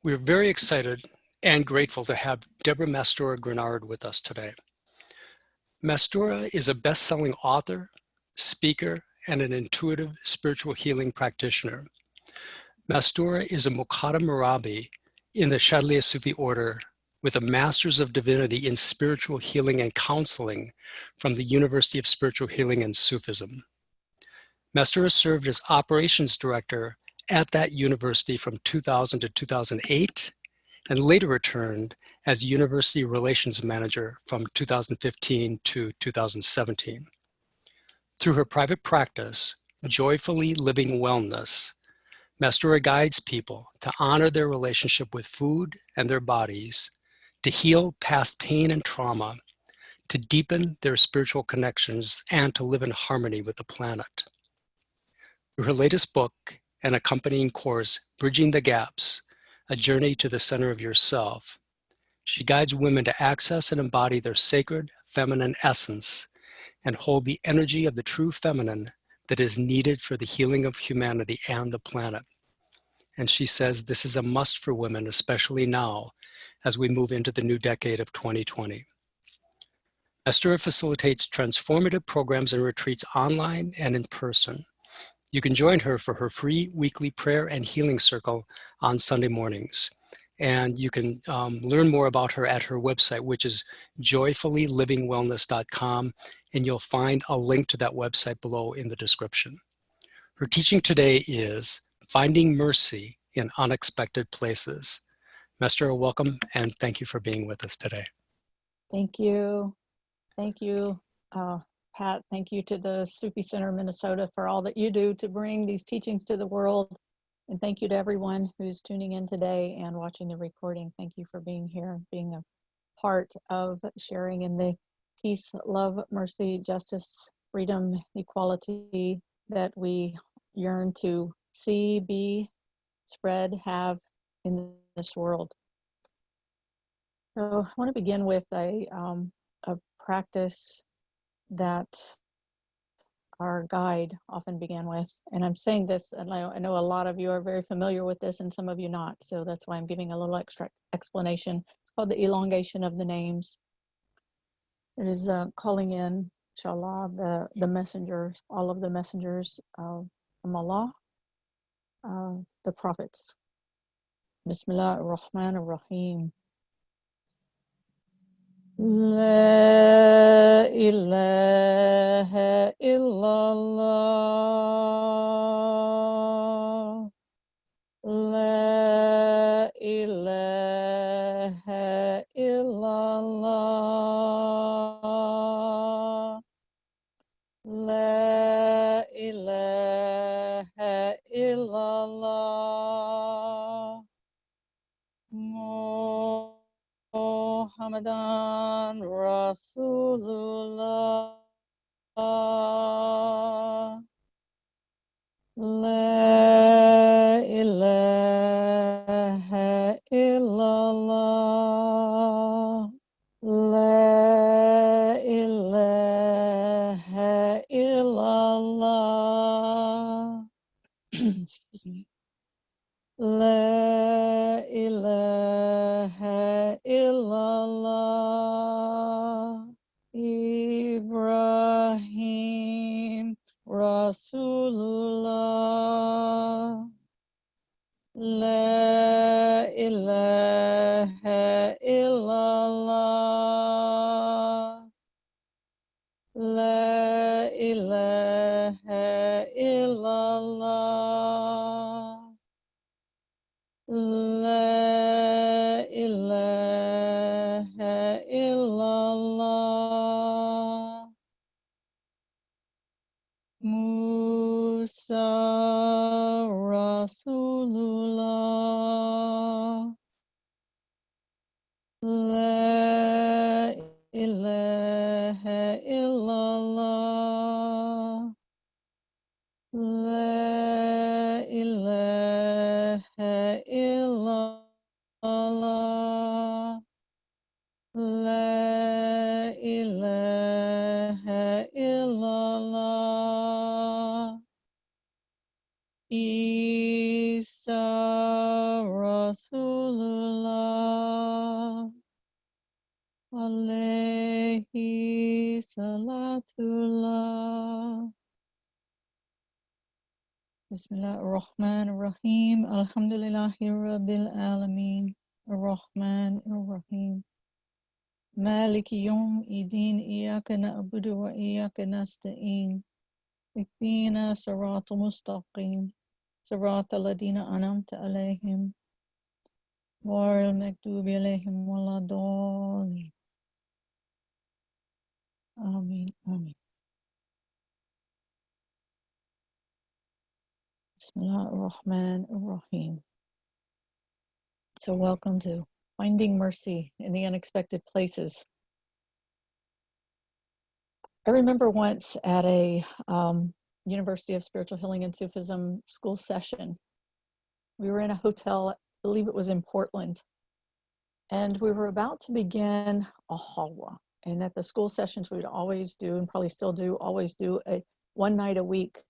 We're very excited and grateful to have Debra Mastura Graugnard with us today. Mastura is a best-selling author, speaker, and an intuitive spiritual healing practitioner. Mastura is a Muqaddim Murabbi in the Shadhiliyya Sufi Order with a Masters of Divinity in Spiritual Healing and Counseling from the University of Spiritual Healing and Sufism. Mastura served as Operations Director at that university from 2000 to 2008, and later returned as University Relations Manager from 2015 to 2017. Through her private practice, Joyfully Living Wellness, Mastura guides people to honor their relationship with food and their bodies, to heal past pain and trauma, to deepen their spiritual connections, and to live in harmony with the planet. Through her latest book and accompanying course, Bridging the Gaps, A Journey to the Center of Yourself, she guides women to access and embody their sacred feminine essence and hold the energy of the true feminine that is needed for the healing of humanity and the planet. And she says this is a must for women, especially now as we move into the new decade of 2020. Mastura facilitates transformative programs and retreats online and in person. You can join her for her free weekly prayer and healing circle on Sunday mornings. And you can learn more about her at her website, which is joyfullylivingwellness.com, and you'll find a link to that website below in the description. Her teaching today is Finding Mercy in Unexpected Places. Mastura, welcome, and thank you for being with us today. Thank you. Thank you, Pat. Thank you to the Sufi Center Minnesota for all that you do to bring these teachings to the world. And thank you to everyone who's tuning in today and watching the recording. Thank you for being here, being a part of sharing in the peace, love, mercy, justice, freedom, equality that we yearn to see, be, spread, have in this world. So I want to begin with a practice that our guide often began with. And I'm saying this, and I know a lot of you are very familiar with this and some of you not. So that's why I'm giving a little extra explanation. It's called the elongation of the names. It is calling in, inshallah, the messengers, all of the messengers from Allah, the prophets. Bismillah ar-Rahman ar-Rahim. La ilaha illallah. La ilaha illallah. La ilaha illallah. Muhammadan Rasulullah. La ilaha illallah. La ilaha illallah. Excuse me. La ilaha illallah. Ibrahim Rasulullah. La ilaha illallah. La ilaha illallah. La ilaha illallah. Musa Rasulullah. La ilaha illallah. La ilaha illallah. La ilaha illallah. Isa Rasulullah. Salatullah. Bismillah ar-Rahman ar-Rahim. Alhamdulillahi Rabbil Alameen. Ar-Rahman ar-Rahim. Maliki Yawm Idin. Iyaka na'budu wa iyaka nasta'in. Ihdina siratal mustaqim. Siratal ladina an'amta alayhim. Ghayril maghdubi alayhim waladdallin. Ameen. Ameen. Bismillah ar-Rahman ar-Rahim. So welcome to Finding Mercy in the Unexpected Places. I remember once at a University of Spiritual Healing and Sufism school session, we were in a hotel, I believe it was in Portland, and we were about to begin a halwa. And at the school sessions, we'd always do, and probably still do, always do a one night a week,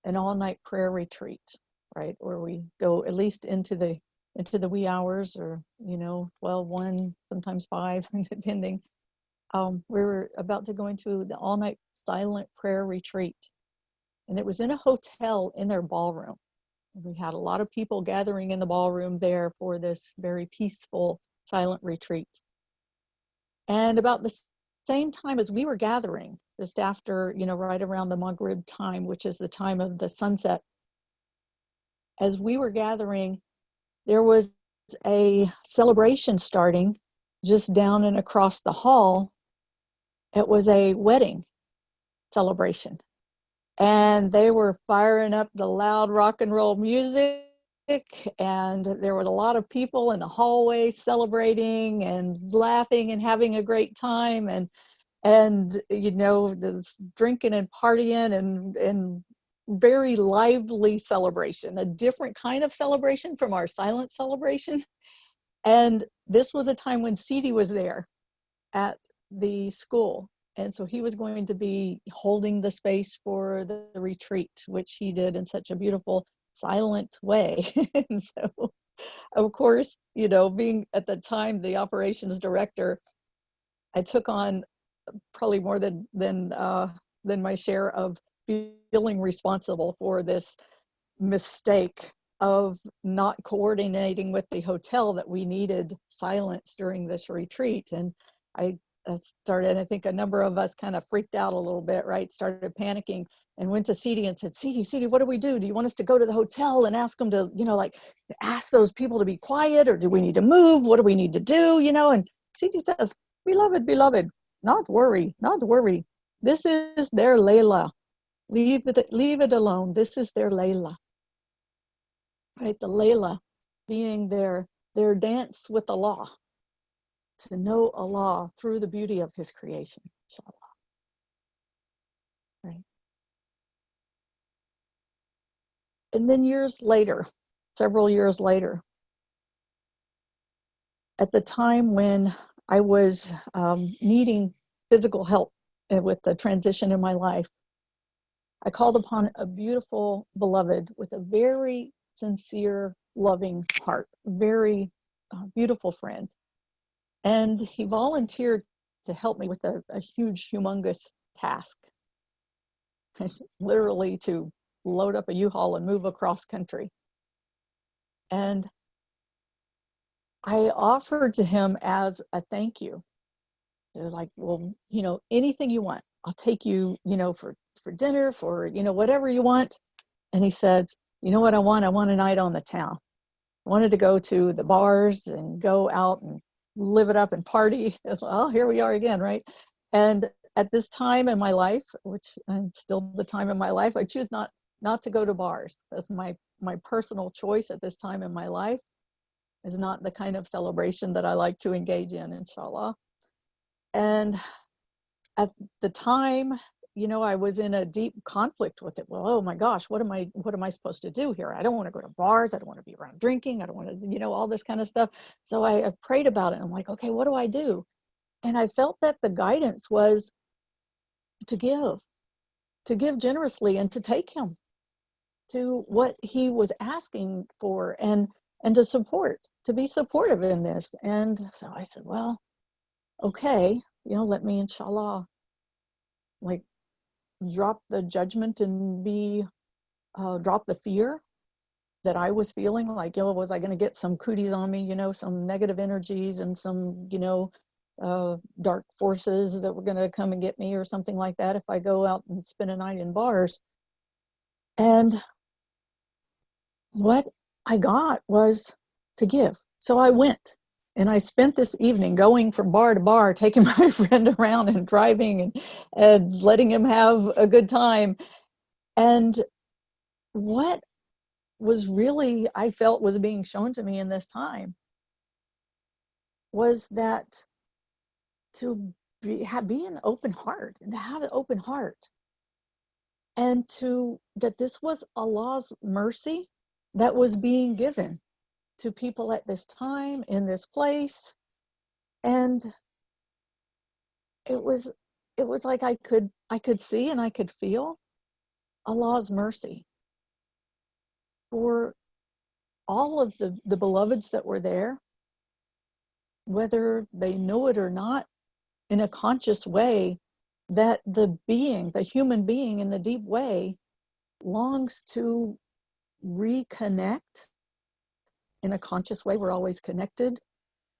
an all-night prayer retreat, right? Where we go at least into the wee hours, or 12, 1, sometimes 5, depending. We were about to go into the all-night silent prayer retreat, and it was in a hotel in their ballroom. We had a lot of people gathering in the ballroom there for this very peaceful silent retreat. And about the same time as we were gathering, just after, right around the Maghrib time, which is the time of the sunset, as we were gathering, there was a celebration starting just down and across the hall. It was a wedding celebration, and they were firing up the loud rock and roll music, and there was a lot of people in the hallway celebrating and laughing and having a great time, and this drinking and partying and very lively celebration, a different kind of celebration from our silent celebration. And this was a time when Sidi was there at the school, and so he was going to be holding the space for the retreat, which he did in such a beautiful silent way. And so, of course, being at the time the operations director, I took on probably more than my share of feeling responsible for this mistake of not coordinating with the hotel that we needed silence during this retreat. And I started, I think a number of us kind of freaked out a little bit, right? Started panicking and went to Sidi and said, Sidi, what do we do? Do you want us to go to the hotel and ask them to, ask those people to be quiet, or do we need to move? What do we need to do? And Sidi says, beloved, not worry. This is their Layla. Leave it alone. This is their Layla. Right? The Layla being their dance with Allah, to know Allah through the beauty of His creation, inshallah. Right? And then several years later, at the time when I was needing physical help with the transition in my life, I called upon a beautiful beloved with a very sincere, loving heart, very beautiful friend. And he volunteered to help me with a huge, humongous task, literally to load up a U-Haul and move across country. And I offered to him as a thank you. They were like, well, anything you want. I'll take you, for dinner, for, whatever you want. And he said, you know what I want? I want a night on the town. I wanted to go to the bars and go out and live it up and party. Well, here we are again, right? And at this time in my life, which is still the time in my life, I choose not to go to bars. That's my personal choice at this time in my life. Is not the kind of celebration that I like to engage in, inshallah. And at the time, I was in a deep conflict with it. Well, oh my gosh, what am I supposed to do here? I don't want to go to bars. I don't want to be around drinking. I don't want to, all this kind of stuff. So I prayed about it. I'm like, okay, what do I do? And I felt that the guidance was to give generously, and to take him to what he was asking for, and to be supportive in this. And so I said, well, okay, let me inshallah like drop the judgment and drop the fear that I was feeling. Like, was I going to get some cooties on me, some negative energies and some, dark forces that were going to come and get me or something like that if I go out and spend a night in bars. And what I got was to give. So I went and I spent this evening going from bar to bar, taking my friend around and driving and letting him have a good time. And what was really, I felt was being shown to me in this time was that to be an open heart and to have an open heart, and that this was Allah's mercy that was being given to people at this time in this place. And it was like I could see and I could feel Allah's mercy for all of the beloveds that were there, whether they know it or not, in a conscious way, that the human being in the deep way longs to reconnect in a conscious way. We're always connected.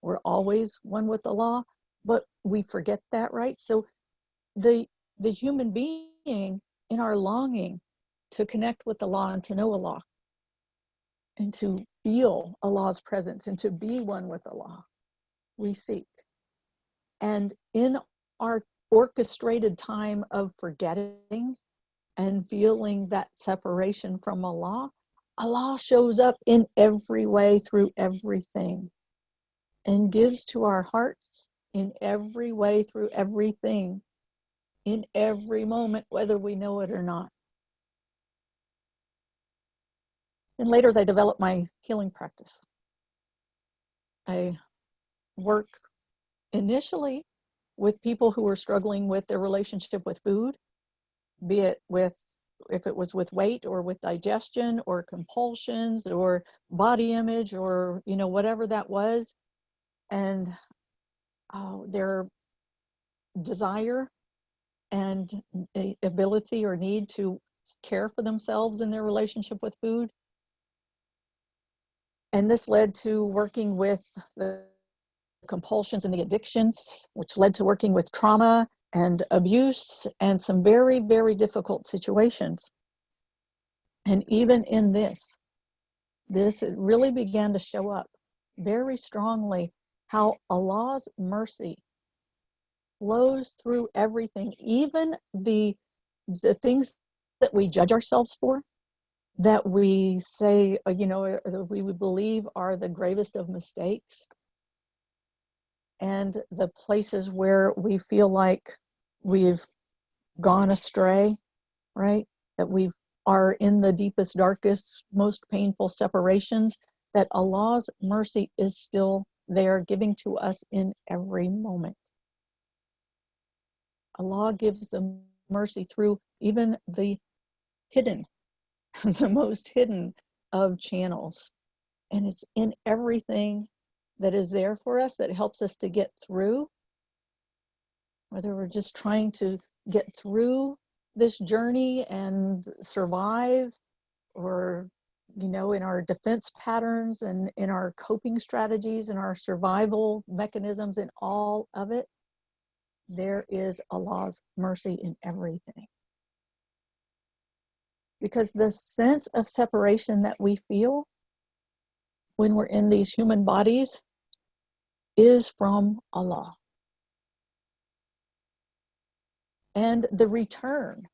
We're always one with Allah, but we forget that, right? So the human being in our longing to connect with Allah and to know Allah and to feel Allah's presence and to be one with Allah, we seek. And in our orchestrated time of forgetting and feeling that separation from Allah, Allah shows up in every way through everything and gives to our hearts in every way through everything, in every moment, whether we know it or not. And later, as I developed my healing practice, I work initially with people who were struggling with their relationship with food, be it if it was with weight or with digestion or compulsions or body image or whatever that was, and their desire and ability or need to care for themselves in their relationship with food. And this led to working with the compulsions and the addictions, which led to working with trauma and abuse and some very, very difficult situations. And even in this it really began to show up very strongly how Allah's mercy flows through everything, even the things that we judge ourselves for, that we say, we would believe are the gravest of mistakes, and the places where we feel like we've gone astray, right? That we are in the deepest, darkest, most painful separations, that Allah's mercy is still there, giving to us in every moment. Allah gives the mercy through even the hidden, the most hidden of channels. And it's in everything that is there for us, that helps us to get through, whether we're just trying to get through this journey and survive, or in our defense patterns and in our coping strategies and our survival mechanisms, in all of it, there is Allah's mercy in everything. Because the sense of separation that we feel when we're in these human bodies is from Allah. And the return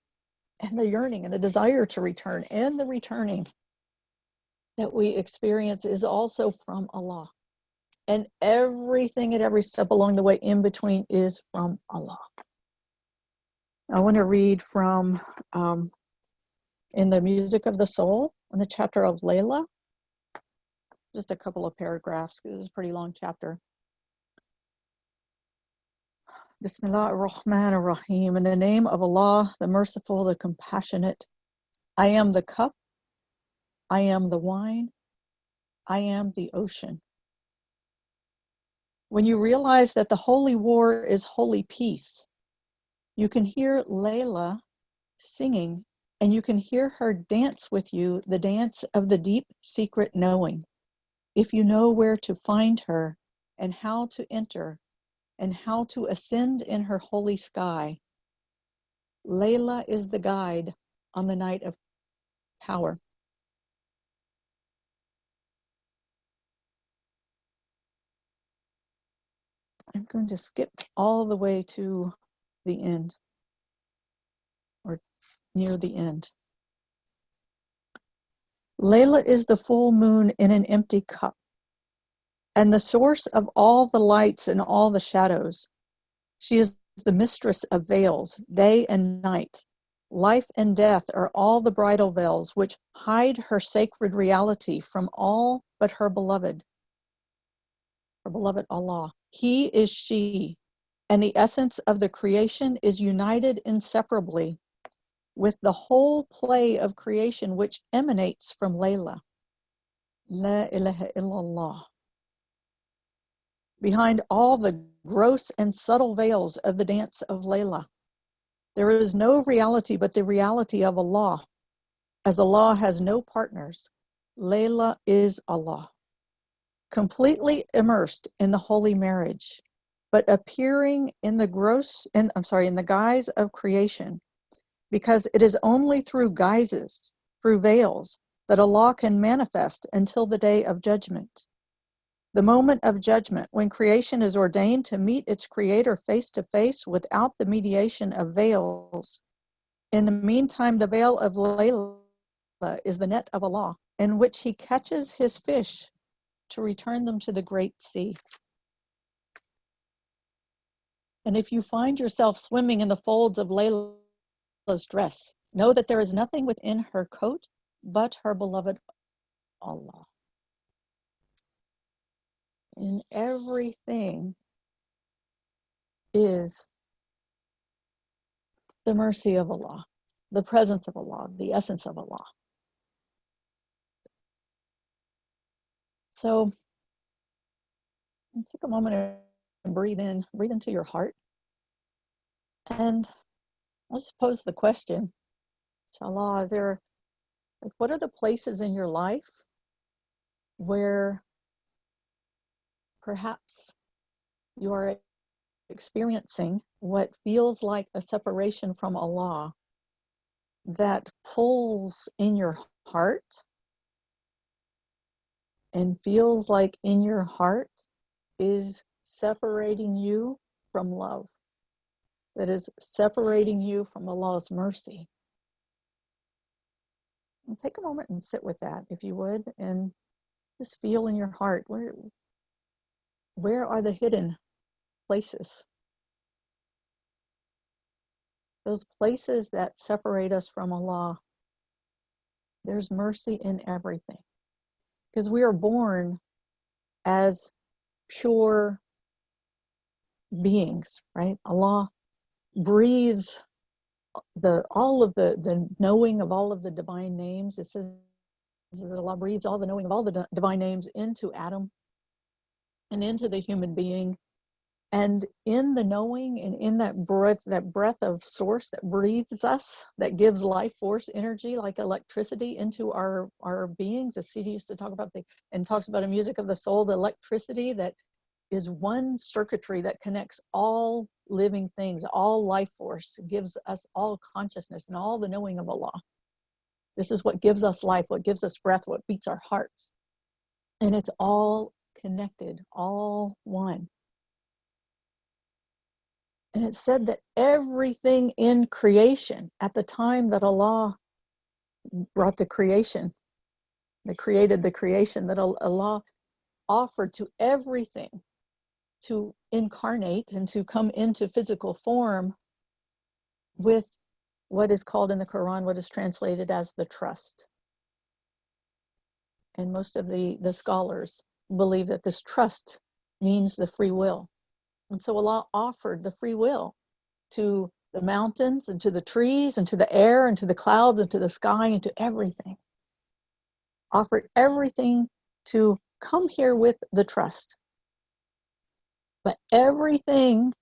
and the yearning and the desire to return and the returning that we experience is also from Allah. And everything at every step along the way in between is from Allah. I want to read from in the Music of the Soul, in the chapter of Layla, just a couple of paragraphs. It was a pretty long chapter. Bismillah ar-Rahman ar-Rahim. In the name of Allah, the Merciful, the Compassionate. I am the cup. I am the wine. I am the ocean. When you realize that the holy war is holy peace, You can hear Layla singing, and you can hear her dance with you, the dance of the deep secret knowing. If you know where to find her and how to enter and how to ascend in her holy sky, Layla is the guide on the night of power. I'm going to skip all the way to the end, or near the end. Layla is the full moon in an empty cup, and the source of all the lights and all the shadows. She is the mistress of veils, day and night. Life and death are all the bridal veils which hide her sacred reality from all but her beloved Allah. He is she, and the essence of the creation is united inseparably with the whole play of creation which emanates from Layla. La ilaha illallah. Behind all the gross and subtle veils of the dance of Layla, there is no reality but the reality of Allah. As Allah has no partners, Layla is Allah. Completely immersed in the holy marriage, but appearing in the guise of creation, because it is only through guises, through veils, that Allah can manifest until the day of judgment. The moment of judgment, when creation is ordained to meet its creator face to face without the mediation of veils. In the meantime, the veil of Layla is the net of Allah, in which he catches his fish to return them to the great sea. And if you find yourself swimming in the folds of Layla's dress, know that there is nothing within her coat but her beloved Allah. In everything is the mercy of Allah, the presence of Allah, the essence of Allah. So take a moment and breathe in, breathe into your heart. And I'll just pose the question, inshallah, what are the places in your life where perhaps you are experiencing what feels like a separation from Allah that pulls in your heart and feels like in your heart is separating you from love, that is separating you from Allah's mercy? And take a moment and sit with that, if you would, and just feel in your heart, where are the hidden places? Those places that separate us from Allah. There's mercy in everything. Because we are born as pure beings, right? Allah breathes all of the knowing of all of the divine names. It says that Allah breathes all the knowing of all the divine names into Adam and into the human being. And in the knowing and in that breath of source that breathes us, that gives life force, energy, like electricity into our beings, as C.D. used to talk about, and talks about a music of the soul, the electricity that is one circuitry that connects all living things, all life force, gives us all consciousness and all the knowing of Allah. This is what gives us life, what gives us breath, what beats our hearts. And it's all connected, all one. And it said that everything in creation, at the time that Allah brought the creation, that created the creation, that Allah offered to everything to incarnate and to come into physical form with what is called in the Quran, what is translated as the trust. And most of the scholars believe that this trust means the free will. And so Allah offered the free will to the mountains and to the trees and to the air and to the clouds and to the sky and to everything. Offered everything to come here with the trust. But everything,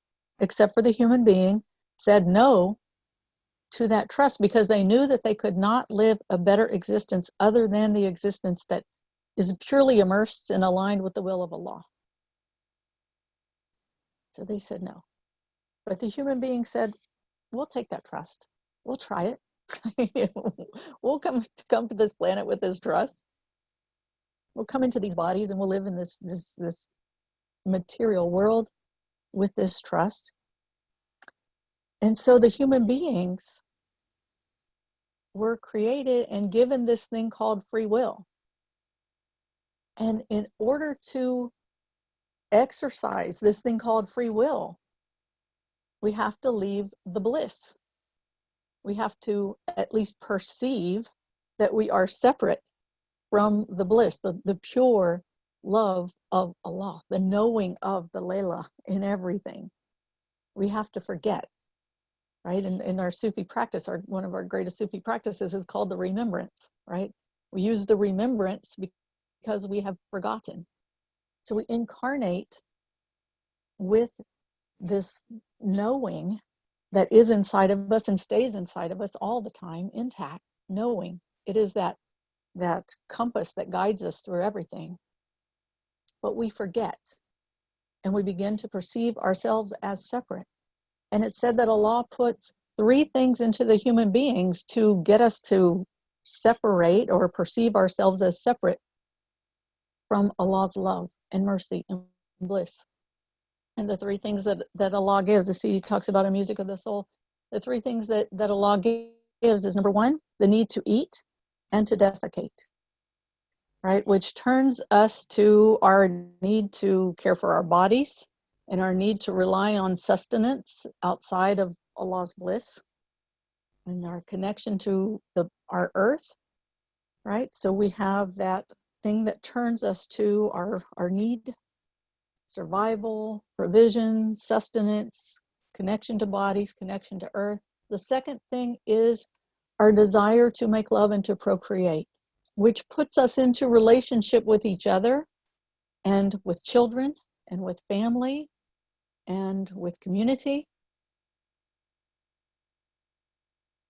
except for the human being, said no to that trust because they knew that they could not live a better existence other than the existence that is purely immersed and aligned with the will of Allah. So they said no. But the human being said, we'll take that trust. We'll try it. We'll come to this planet with this trust. We'll come into these bodies and we'll live in this material world with this trust. And so the human beings were created and given this thing called free will. And in order to exercise this thing called free will, we have to leave the bliss. We have to at least perceive that we are separate from the bliss, the pure love of Allah, the knowing of the Layla in everything. We have to forget, right? In our Sufi practice, one of our greatest Sufi practices is called the remembrance, right? We use the remembrance because we have forgotten. So we incarnate with this knowing that is inside of us and stays inside of us all the time, intact, knowing. It is that compass that guides us through everything. But we forget, and we begin to perceive ourselves as separate. And it's said that Allah puts 3 things into the human beings to get us to separate or perceive ourselves as separate from Allah's love and mercy and bliss. And the 3 things that Allah gives, the CD talks about in Music of the Soul, the 3 things that Allah gives is, number 1, the need to eat and to defecate, right? Which turns us to our need to care for our bodies and our need to rely on sustenance outside of Allah's bliss and our connection to our earth, right? So we have that thing that turns us to our need, survival, provision, sustenance, connection to bodies, connection to earth. The second thing is our desire to make love and to procreate, which puts us into relationship with each other and with children and with family and with community,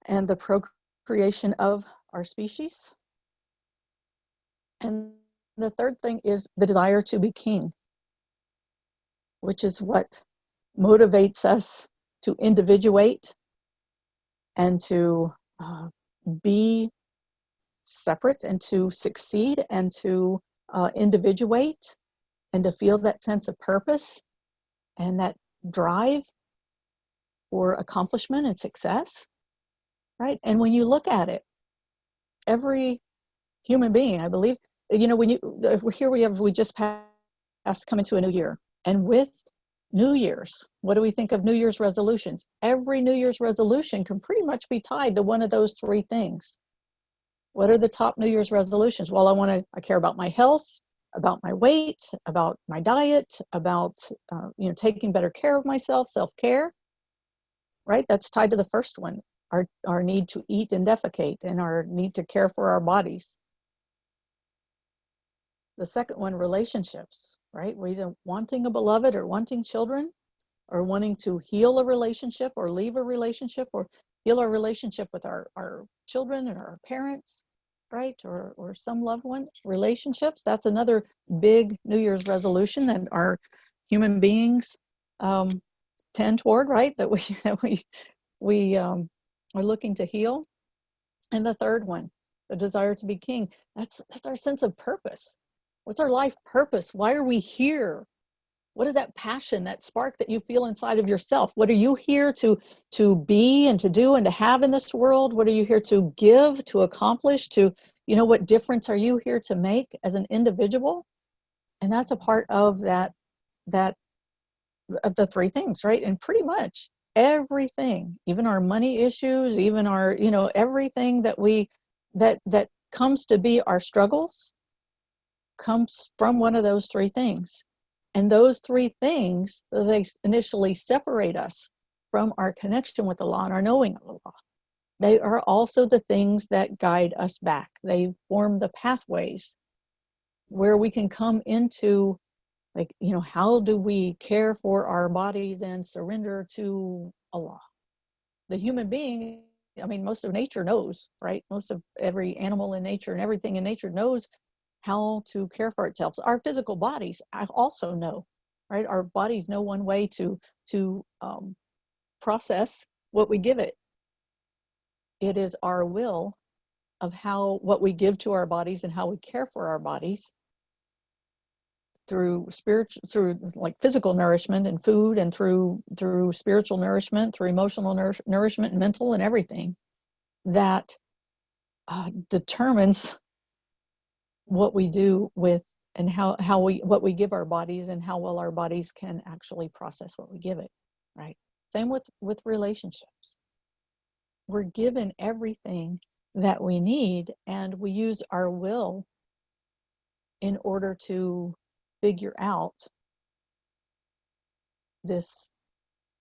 and the procreation of our species. And the third thing is the desire to be king, which is what motivates us to individuate and to be separate and to succeed and to individuate and to feel that sense of purpose and that drive for accomplishment and success, right? And when you look at it, every human being, I believe, we just passed coming to a new year. And with New Year's, what do we think of New Year's resolutions? Every New Year's resolution can pretty much be tied to one of those 3 things. What are the top New Year's resolutions? Well, I care about my health, about my weight, about my diet, about taking better care of myself, self-care, right? That's tied to the first one, our need to eat and defecate and our need to care for our bodies. The second one, relationships, right? We're either wanting a beloved or wanting children or wanting to heal a relationship or leave a relationship or heal our relationship with our children and our parents, right? Or some loved one. Relationships, that's another big New Year's resolution that our human beings tend toward, right? That we are looking to heal. And the third one, the desire to be king, that's our sense of purpose. What's our life purpose? Why are we here? What is that passion, that spark that you feel inside of yourself? What are you here to be and to do and to have in this world? What are you here to give, to accomplish, what difference are you here to make as an individual? And that's a part of that of the 3 things, right? And pretty much everything, even our money issues, even our, everything that comes to be our struggles comes from one of those 3 things. And those 3 things, they initially separate us from our connection with Allah and our knowing of Allah. They are also the things that guide us back. They form the pathways where we can come into, how do we care for our bodies and surrender to Allah? the human being, I mean, most of nature knows, right? Most of every animal in nature and everything in nature knows how to care for itself. Our physical bodies also know, right? Our bodies know one way to process what we give it. It is our will of what we give to our bodies and how we care for our bodies through like physical nourishment and food, and through spiritual nourishment, through emotional nourishment, and mental, and everything that determines what we do with, and what we give our bodies, and how well our bodies can actually process what we give it, right? Same with relationships. We're given everything that we need, and we use our will in order to figure out this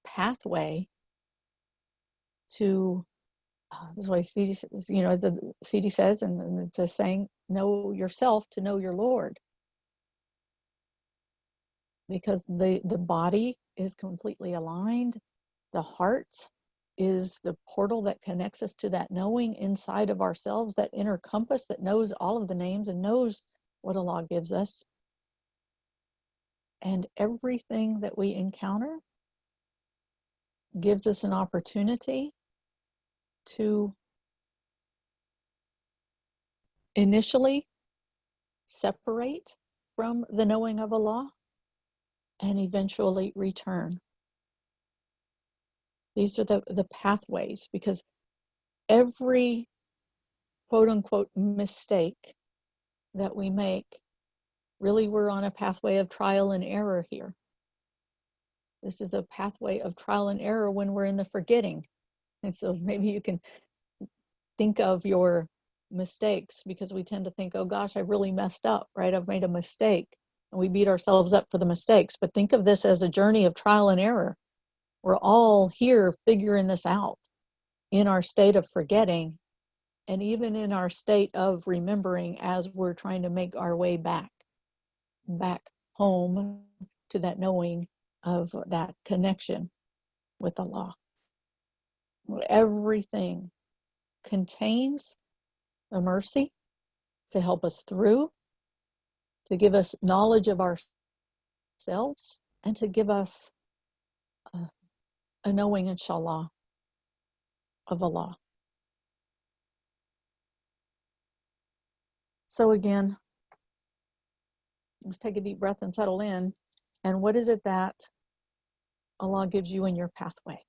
pathway to this is what CD says, the CD says, and it's a saying, know yourself to know your Lord. Because the body is completely aligned. The heart is the portal that connects us to that knowing inside of ourselves, that inner compass that knows all of the names and knows what Allah gives us. And everything that we encounter gives us an opportunity to initially separate from the knowing of Allah and eventually return. These are the pathways, because every quote unquote mistake that we make, really we're on a pathway of trial and error here. This is a pathway of trial and error when we're in the forgetting. And so maybe you can think of your mistakes, because we tend to think, oh gosh, I really messed up, right? I've made a mistake. And we beat ourselves up for the mistakes. But think of this as a journey of trial and error. We're all here figuring this out in our state of forgetting, and even in our state of remembering, as we're trying to make our way back home to that knowing of that connection with Allah. Everything contains a mercy to help us through, to give us knowledge of ourselves, and to give us a knowing, inshallah, of Allah. So again, let's take a deep breath and settle in. And what is it that Allah gives you in your pathway?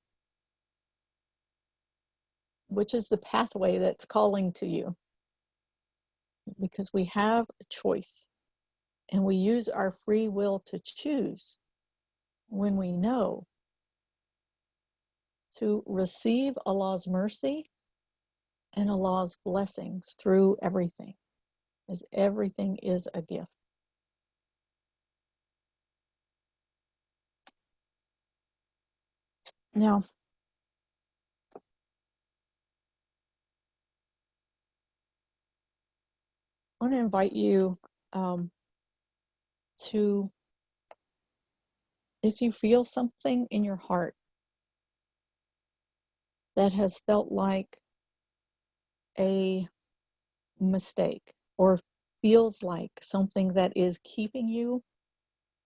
Which is the pathway that's calling to you? Because we have a choice, and we use our free will to choose when we know to receive Allah's mercy and Allah's blessings through everything, as everything is a gift. Now, I want to invite you to, if you feel something in your heart that has felt like a mistake, or feels like something that is keeping you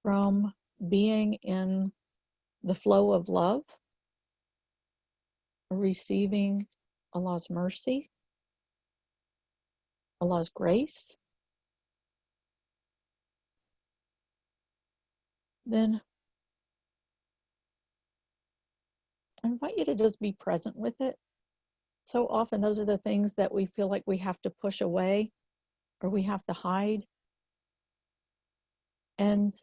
from being in the flow of love, receiving Allah's mercy, Allah's grace, then I invite you to just be present with it. So often those are the things that we feel like we have to push away, or we have to hide. And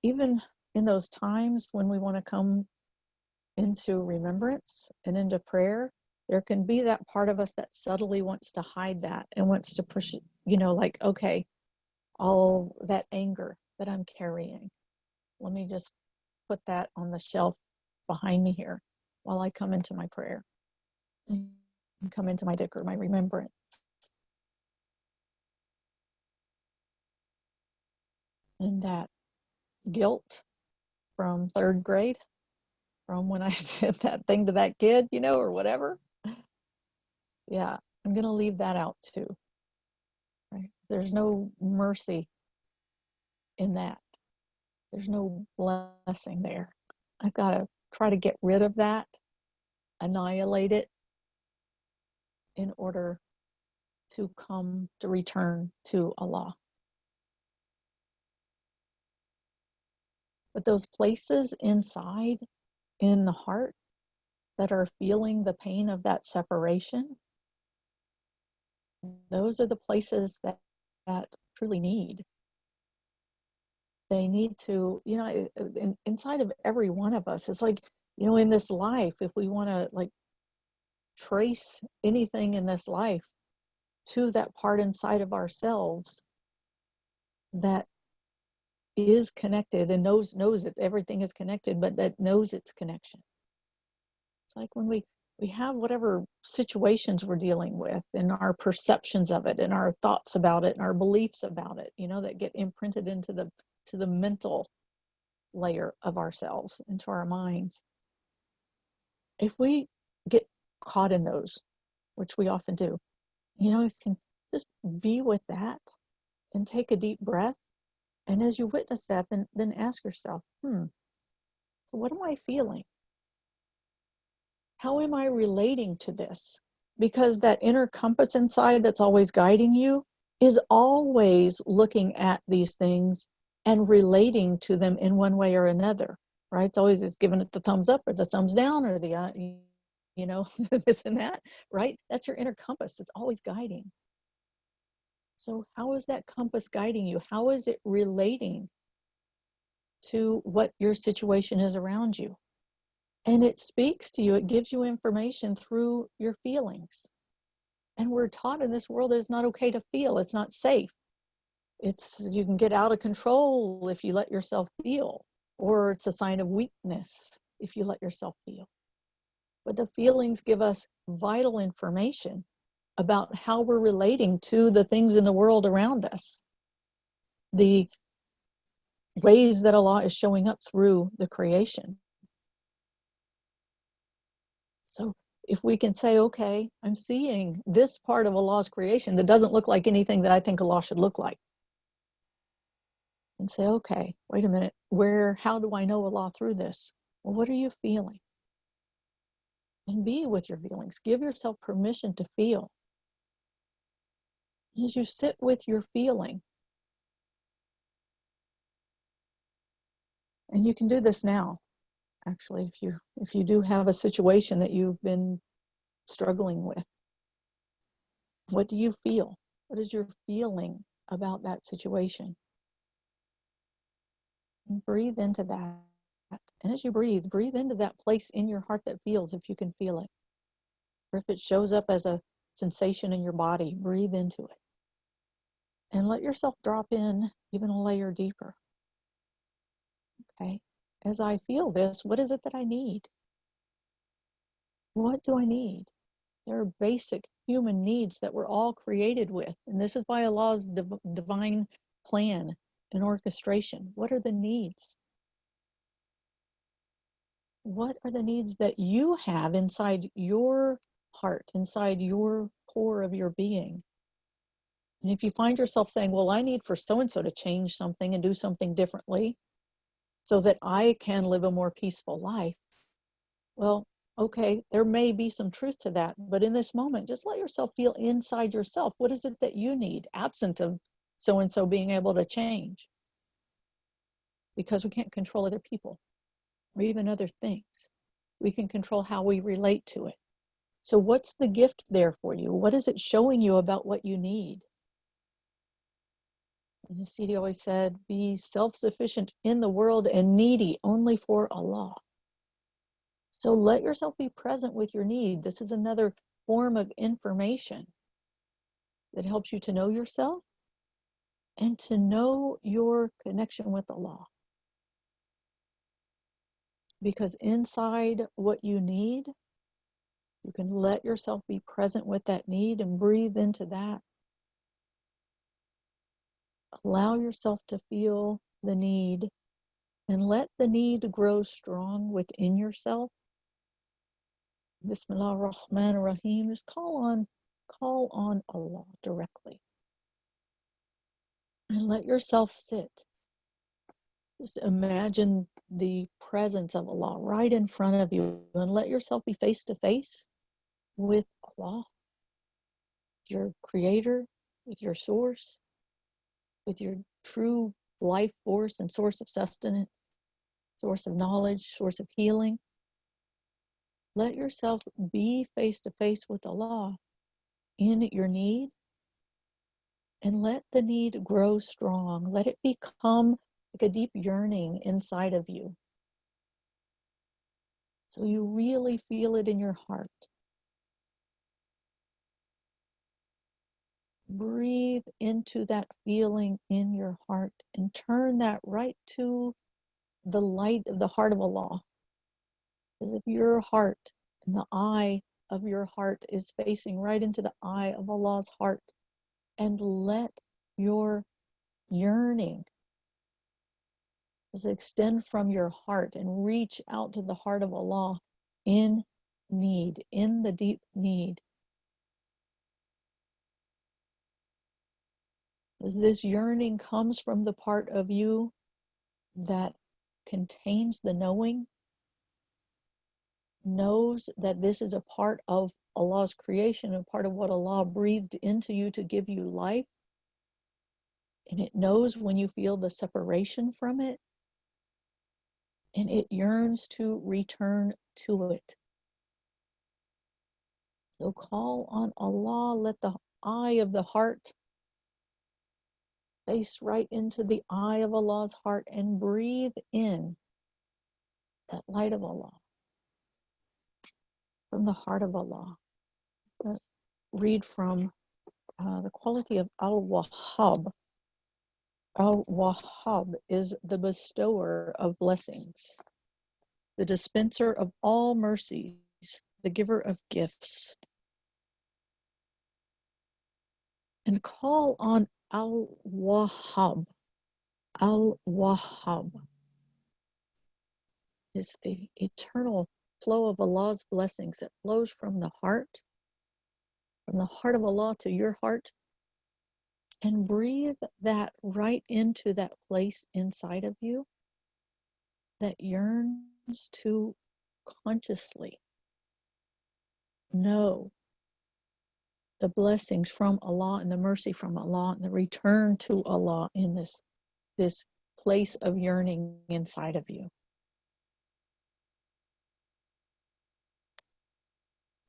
even in those times when we want to come into remembrance and into prayer, there can be that part of us that subtly wants to hide that and wants to push it, like, okay, all that anger that I'm carrying, let me just put that on the shelf behind me here while I come into my prayer and come into my dhikr, my remembrance. And that guilt from 3rd grade, from when I did that thing to that kid, you know, or whatever. Yeah, I'm going to leave that out too. Right? There's no mercy in that. There's no blessing there. I've got to try to get rid of that, annihilate it, in order to return to Allah. But those places inside, in the heart, that are feeling the pain of that separation, those are the places that truly need. They need to, you know, inside of every one of us, it's like, you know, in this life, if we want to like trace anything in this life to that part inside of ourselves that is connected and knows that everything is connected, but that knows its connection. It's like when we have whatever situations we're dealing with and our perceptions of it and our thoughts about it and our beliefs about it, you know, that get imprinted into the mental layer of ourselves, into our minds. If we get caught in those, which we often do, you know, you can just be with that and take a deep breath. And as you witness that, then ask yourself, what am I feeling? How am I relating to this? Because that inner compass inside that's always guiding you is always looking at these things and relating to them in one way or another, right? It's always giving it the thumbs up or the thumbs down or the, you know, this and that, right? That's your inner compass that's always guiding. So how is that compass guiding you? How is it relating to what your situation is around you? And it speaks to you, it gives you information through your feelings. And we're taught in this world that it's not okay to feel, it's not safe. You can get out of control if you let yourself feel, or it's a sign of weakness if you let yourself feel. But the feelings give us vital information about how we're relating to the things in the world around us. The ways that Allah is showing up through the creation. So if we can say, okay, I'm seeing this part of Allah's creation that doesn't look like anything that I think Allah should look like. And say, okay, wait a minute, how do I know Allah through this? Well, what are you feeling? And be with your feelings. Give yourself permission to feel. As you sit with your feeling, and you can do this now, actually, if you do have a situation that you've been struggling with. What do you feel? What is your feeling about that situation? And breathe into that. And as you breathe into that place in your heart that feels, if you can feel it. Or if it shows up as a sensation in your body, breathe into it. And let yourself drop in even a layer deeper. Okay, as I feel this, what is it that I need? What do I need? There are basic human needs that we're all created with. And this is by Allah's divine plan and orchestration. What are the needs? What are the needs that you have inside your heart, inside your core of your being? And if you find yourself saying, well, I need for so-and-so to change something and do something differently so that I can live a more peaceful life, well, okay, there may be some truth to that, but in this moment, just let yourself feel inside yourself. What is it that you need, absent of so-and-so being able to change? Because we can't control other people or even other things. We can control how we relate to it. So what's the gift there for you? What is it showing you about what you need? And Sidi always said, be self-sufficient in the world and needy only for Allah. So let yourself be present with your need. This is another form of information that helps you to know yourself and to know your connection with Allah. Because inside what you need, you can let yourself be present with that need and breathe into that. Allow yourself to feel the need And let the need grow strong within yourself. Bismillah ar-Rahman ar-Rahim. Just call on Allah directly. And let yourself sit. Just imagine the presence of Allah right in front of you, and let yourself be face to face with Allah, your creator, with your source, with your true life force and source of sustenance, source of knowledge, source of healing. Let yourself be face to face with Allah in your need, and let the need grow strong. Let it become like a deep yearning inside of you, so you really feel it in your heart. Breathe into that feeling in your heart and turn that right to the light of the heart of Allah. As if your heart and the eye of your heart is facing right into the eye of Allah's heart. And let your yearning extend from your heart and reach out to the heart of Allah in need, in the deep need. As this yearning comes from the part of you that contains the knowing, knows that this is a part of Allah's creation, a part of what Allah breathed into you to give you life, and it knows when you feel the separation from it, and it yearns to return to it. So call on Allah, let the eye of the heart face right into the eye of Allah's heart, and breathe in that light of Allah from the heart of Allah. Let's read from the quality of Al-Wahhab. Al-Wahhab is the bestower of blessings, the dispenser of all mercies, the giver of gifts. And call on Al-Wahhab. Al-Wahhab is the eternal flow of Allah's blessings that flows from the heart of Allah to your heart, and breathe that right into that place inside of you that yearns to consciously know the blessings from Allah and the mercy from Allah and the return to Allah in this place of yearning inside of you.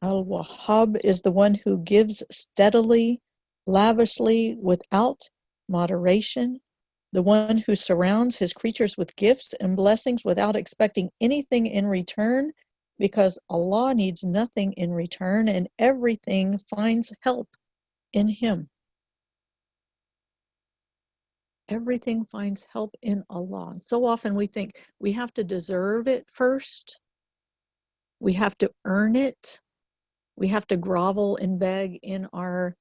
Al-Wahhab is the one who gives steadily, lavishly, without moderation, the one who surrounds his creatures with gifts and blessings without expecting anything in return, because Allah needs nothing in return and everything finds help in him. Everything finds help in Allah. And so often we think we have to deserve it first. We have to earn it. We have to grovel and beg in our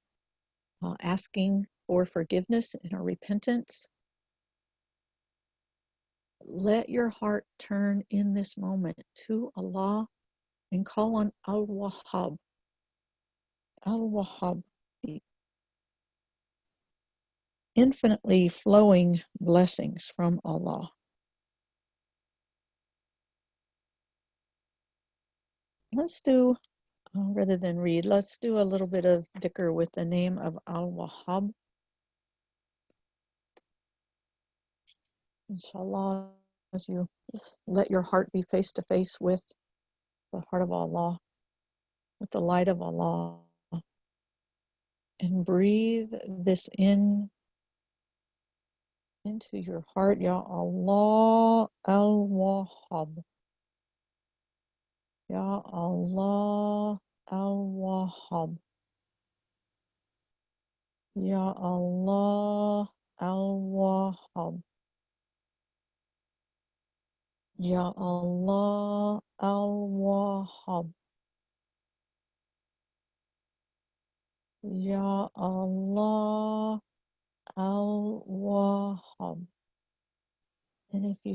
asking for forgiveness, in our repentance. Let your heart turn in this moment to Allah and call on Al-Wahhab. Al-Wahhab, the infinitely flowing blessings from Allah. Let's do, rather than read, let's do a little bit of dhikr with the name of Al-Wahhab. Inshallah, as you just let your heart be face to face with the heart of Allah, with the light of Allah, and breathe this in into your heart. Ya Allah, Al-Wahhab. Ya Allah, Al-Wahhab. Ya Allah, Al-Wahhab. Ya Allah, Al-Wahhab. Ya Allah, Al-Wahhab. And if you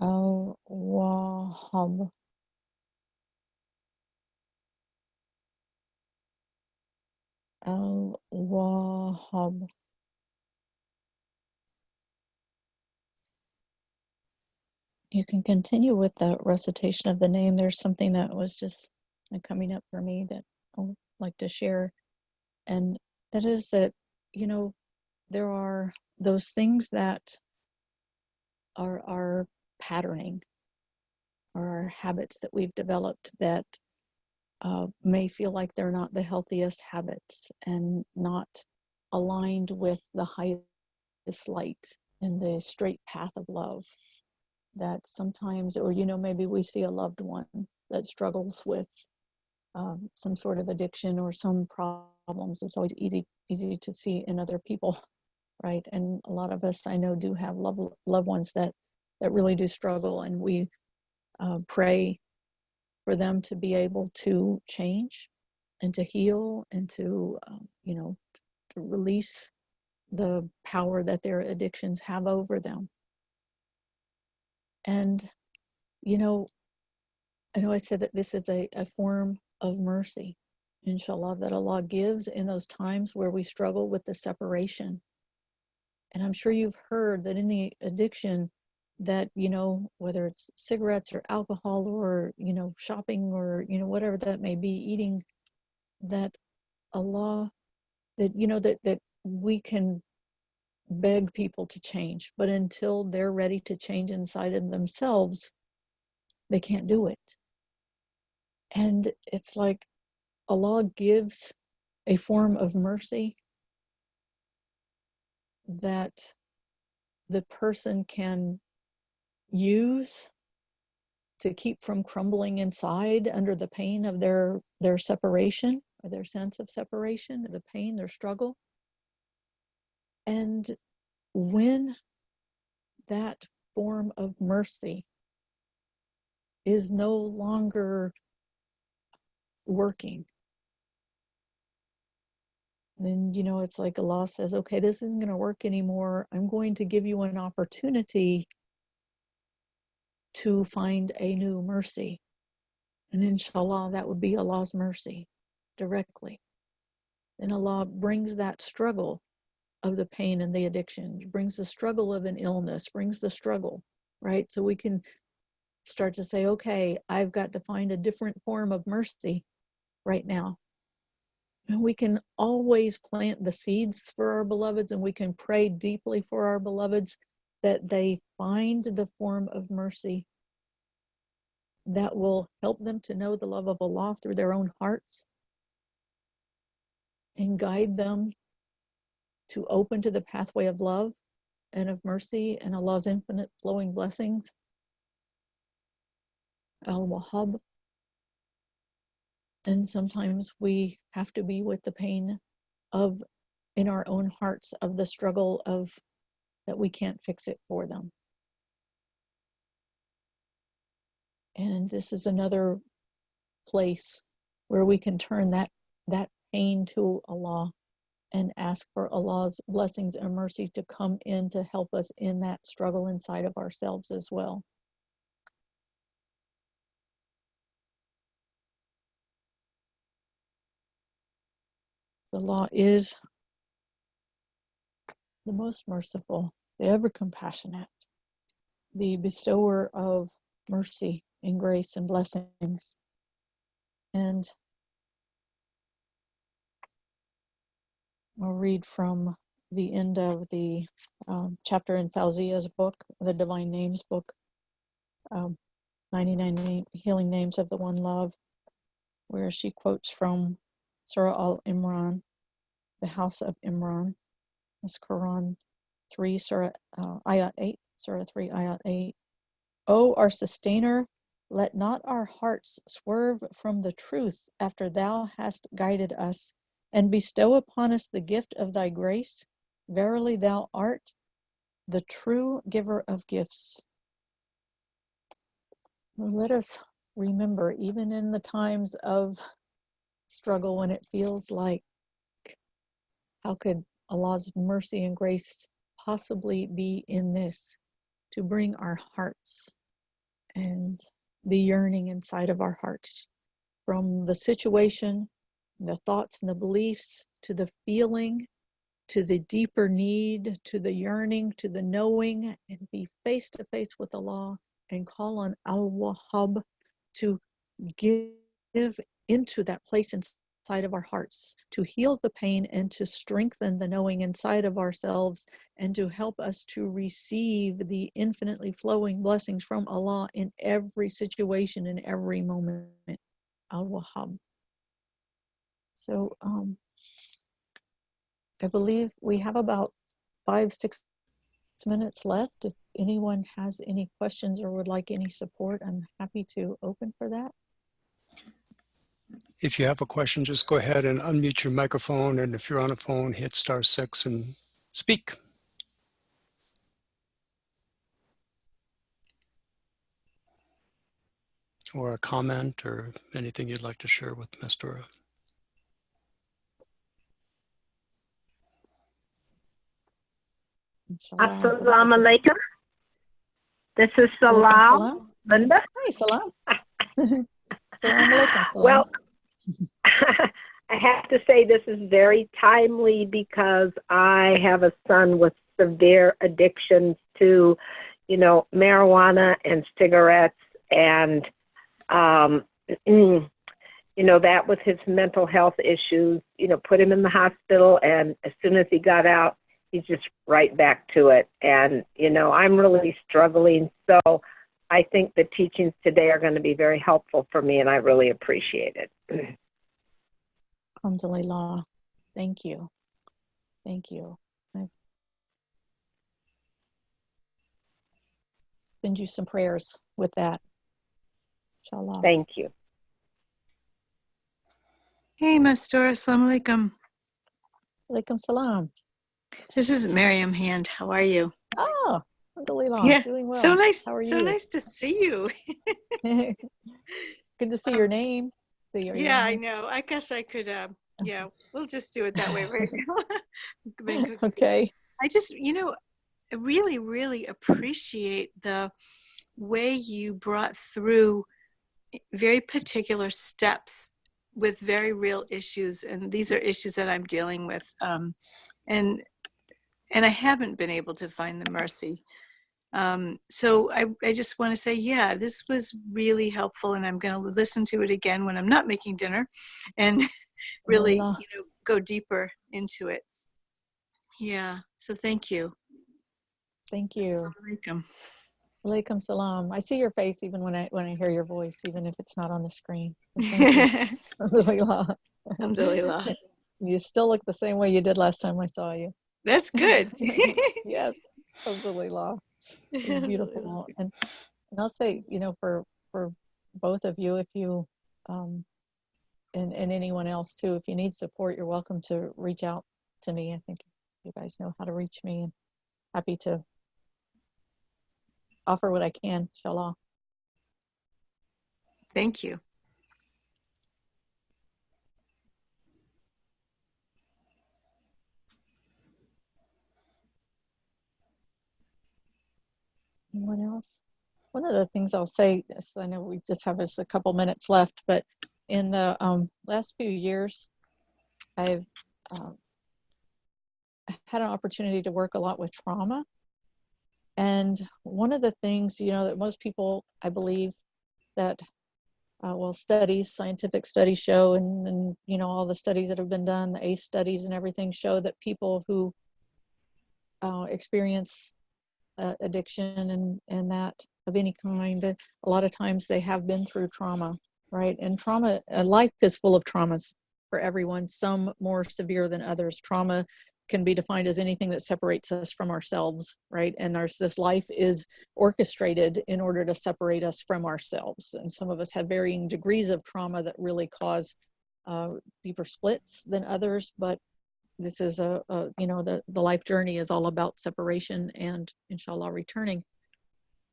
Al-Wahhab. Al-Wahhab. You can continue with the recitation of the name. There's something that was just coming up for me that I would like to share. And that is that, there are those things that are patterning, or our habits that we've developed that may feel like they're not the healthiest habits and not aligned with the highest light and the straight path of love. That sometimes, or maybe we see a loved one that struggles with some sort of addiction or some problems. It's always easy to see in other people, right? And a lot of us, I know, do have loved ones that really do struggle, and we pray for them to be able to change and to heal and to to release the power that their addictions have over them. And I know I said that this is a form of mercy, inshallah, that Allah gives in those times where we struggle with the separation. And I'm sure you've heard that in the addiction that, whether it's cigarettes or alcohol or, shopping or, whatever that may be, eating, that Allah, that, that we can beg people to change, but until they're ready to change inside of themselves, they can't do it. And it's like Allah gives a form of mercy that the person can use to keep from crumbling inside under the pain of their separation, or their sense of separation, the pain, their struggle. And when that form of mercy is no longer working, then it's like Allah says, okay, this isn't going to work anymore. I'm going to give you an opportunity to find a new mercy. And inshallah, that would be Allah's mercy directly. And Allah brings that struggle of the pain and the addiction, brings the struggle of an illness, brings the struggle, right? So we can start to say, okay, I've got to find a different form of mercy right now. And we can always plant the seeds for our beloveds, and we can pray deeply for our beloveds that they find the form of mercy that will help them to know the love of Allah through their own hearts and guide them to open to the pathway of love and of mercy and Allah's infinite flowing blessings. Al-Wahhab. And sometimes we have to be with the pain of, in our own hearts, of the struggle of that we can't fix it for them. And this is another place where we can turn that pain to Allah and ask for Allah's blessings and mercy to come in to help us in that struggle inside of ourselves as well. Allah is the most merciful, the ever compassionate, the bestower of mercy and grace and blessings. And I'll read from the end of the chapter in Fauzia's book, the Divine Names book, 99 Healing Names of the One Love, where she quotes from Surah Al-Imran, the House of Imran. It's Quran 3, Surah Ayat 8, Surah 3, Ayat 8. O our sustainer, let not our hearts swerve from the truth after thou hast guided us, and bestow upon us the gift of thy grace. Verily thou art the true giver of gifts. Let us remember, even in the times of struggle, when it feels like, how could Allah's mercy and grace possibly be in this? To bring our hearts and the yearning inside of our hearts, from the situation, the thoughts and the beliefs, to the feeling, to the deeper need, to the yearning, to the knowing, and be face to face with Allah and call on Al-Wahhab to give into that place inside of our hearts, to heal the pain and to strengthen the knowing inside of ourselves, and to help us to receive the infinitely flowing blessings from Allah in every situation, in every moment. Al-Wahhab. So I believe we have about 5-6 minutes left. If anyone has any questions or would like any support, I'm happy to open for that. If you have a question, just go ahead and unmute your microphone. And if you're on a phone, hit *6 and speak. Or a comment or anything you'd like to share with Mastura. Assalamu alaikum. This is Salam. Linda. Hi, Salam. Salam alaikum. Well, I have to say this is very timely because I have a son with severe addictions to, marijuana and cigarettes, and, that with his mental health issues, put him in the hospital, and as soon as he got out, he's just right back to it. And, I'm really struggling. So I think the teachings today are going to be very helpful for me, and I really appreciate it. Alhamdulillah. Thank you. Thank you. I send you some prayers with that. Inshallah. Thank you. Hey, Mastura. Assalamu alaikum. Alaikum salam. This is Miriam Hand. How are you? Oh, alhamdulillah. Yeah, Doing well. so nice. How are you? So nice to see you. Good to see your name. Yeah, I know. I guess I could, we'll just do it that way right now. Okay. I just, I really, really appreciate the way you brought through very particular steps with very real issues. And these are issues that I'm dealing with. And I haven't been able to find the mercy. So I just want to say, yeah, this was really helpful, and I'm going to listen to it again when I'm not making dinner and really, go deeper into it. Yeah. So thank you. Thank you. Assalamu alaikum. Alaikum salam. I see your face even when I hear your voice, even if it's not on the screen. Alhamdulillah. Alhamdulillah. You still look the same way you did last time I saw you. That's good. Yes. Alhamdulillah. It's beautiful. And I'll say, for both of you, if you and anyone else too, if you need support, you're welcome to reach out to me. I think you guys know how to reach me, and happy to offer what I can, inshallah. Thank you. Anyone else? One of the things I'll say is, I know we just have just a couple minutes left, but in the last few years, I've had an opportunity to work a lot with trauma. And one of the things, that most people, I believe, that, scientific studies show, and all the studies that have been done, the ACE studies and everything, show that people who experience addiction and that of any kind, a lot of times they have been through trauma, right? And trauma, life is full of traumas for everyone, some more severe than others. Trauma can be defined as anything that separates us from ourselves, right? And this life is orchestrated in order to separate us from ourselves. And some of us have varying degrees of trauma that really cause deeper splits than others, but this is the life journey is all about separation and inshallah returning.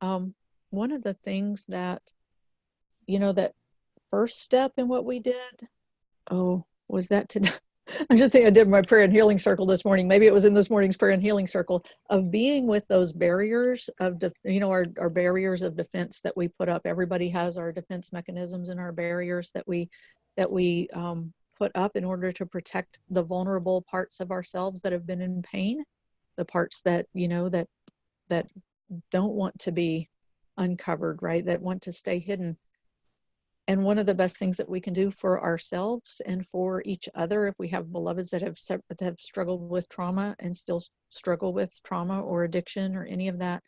One of the things that, that first step in what we did, was that I'm just thinking I did my prayer and healing circle this morning. Maybe it was in this morning's prayer and healing circle of being with those barriers of, our barriers of defense that we put up. Everybody has our defense mechanisms and our barriers that we put up in order to protect the vulnerable parts of ourselves that have been in pain, the parts that, that don't want to be uncovered, right? That want to stay hidden. And one of the best things that we can do for ourselves and for each other, if we have beloveds that have struggled with trauma and still struggle with trauma or addiction or any of that,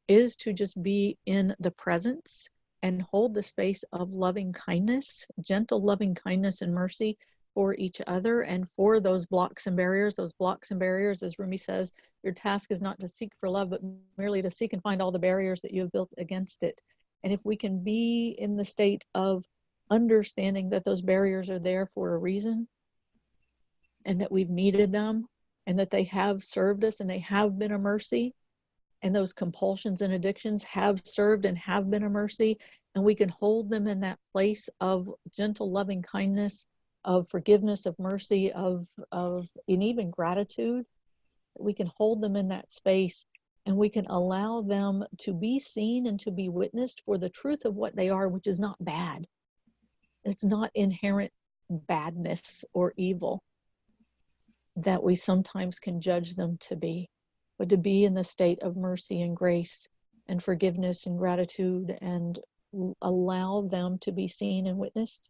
is to just be in the presence and hold the space of loving kindness, gentle loving kindness and mercy for each other and for those blocks and barriers. Those blocks and barriers, as Rumi says, your task is not to seek for love, but merely to seek and find all the barriers that you have built against it. And if we can be in the state of understanding that those barriers are there for a reason and that we've needed them and that they have served us and they have been a mercy, and those compulsions and addictions have served and have been a mercy, and we can hold them in that place of gentle loving kindness, of forgiveness, of mercy, and even gratitude. We can hold them in that space, and we can allow them to be seen and to be witnessed for the truth of what they are, which is not bad. It's not inherent badness or evil that we sometimes can judge them to be, but to be in the state of mercy and grace and forgiveness and gratitude, and allow them to be seen and witnessed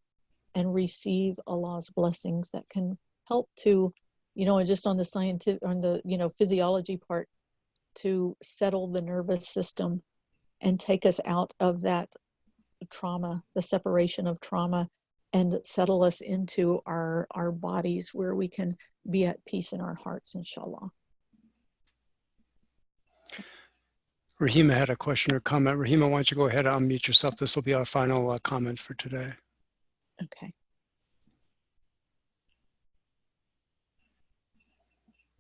and receive Allah's blessings that can help to, just on the scientific, on the, physiology part, to settle the nervous system and take us out of that trauma, the separation of trauma, and settle us into our bodies where we can be at peace in our hearts, inshallah. Rahima had a question or comment. Rahima, why don't you go ahead and unmute yourself? This will be our final comment for today. Okay.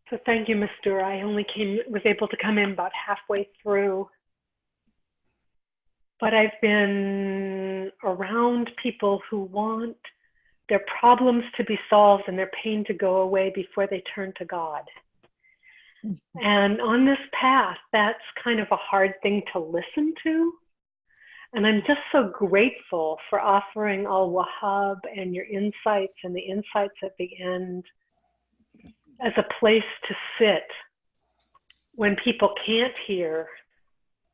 So thank you, Mastura. I only was able to come in about halfway through, but I've been around people who want their problems to be solved and their pain to go away before they turn to God. And on this path, that's kind of a hard thing to listen to. And I'm just so grateful for offering Al-Wahhab and your insights and the insights at the end as a place to sit when people can't hear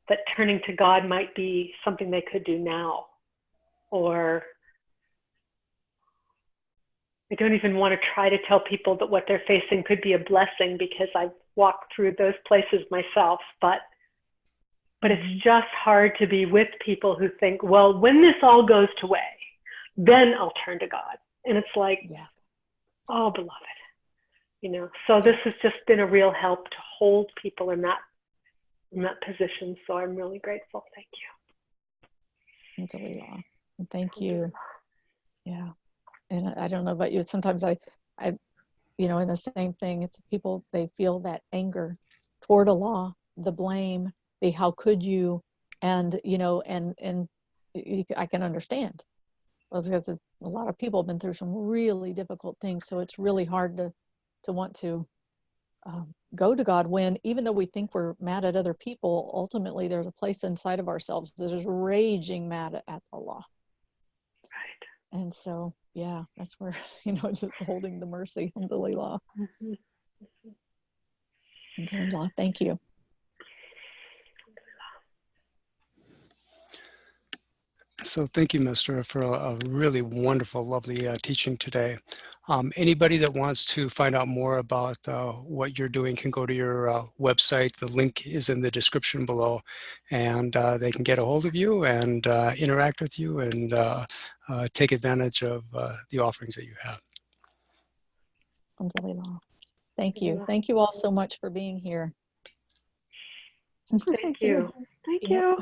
that turning to God might be something they could do now. Or I don't even want to try to tell people that what they're facing could be a blessing, because I've walked through those places myself, but it's just hard to be with people who think, well, when this all goes away, then I'll turn to God. And it's like, yeah. Oh, beloved, so this has just been a real help to hold people in that position. So I'm really grateful. Thank you. Alhamdulillah. Thank you. Yeah. And I don't know about you, sometimes I in the same thing, it's people, they feel that anger toward Allah, the blame, the how could you, and I can understand, because a lot of people have been through some really difficult things, so it's really hard to want to go to God when, even though we think we're mad at other people, ultimately there's a place inside of ourselves that is raging mad at Allah. Right. And so, yeah, that's where, just holding the mercy, alhamdulillah. Alhamdulillah, thank you. So thank you, Mastura, for a really wonderful, lovely teaching today. Anybody that wants to find out more about what you're doing can go to your website. The link is in the description below, and they can get a hold of you and interact with you and take advantage of the offerings that you have. Alhamdulillah. Thank you. Thank you all so much for being here. Thank you. Thank you.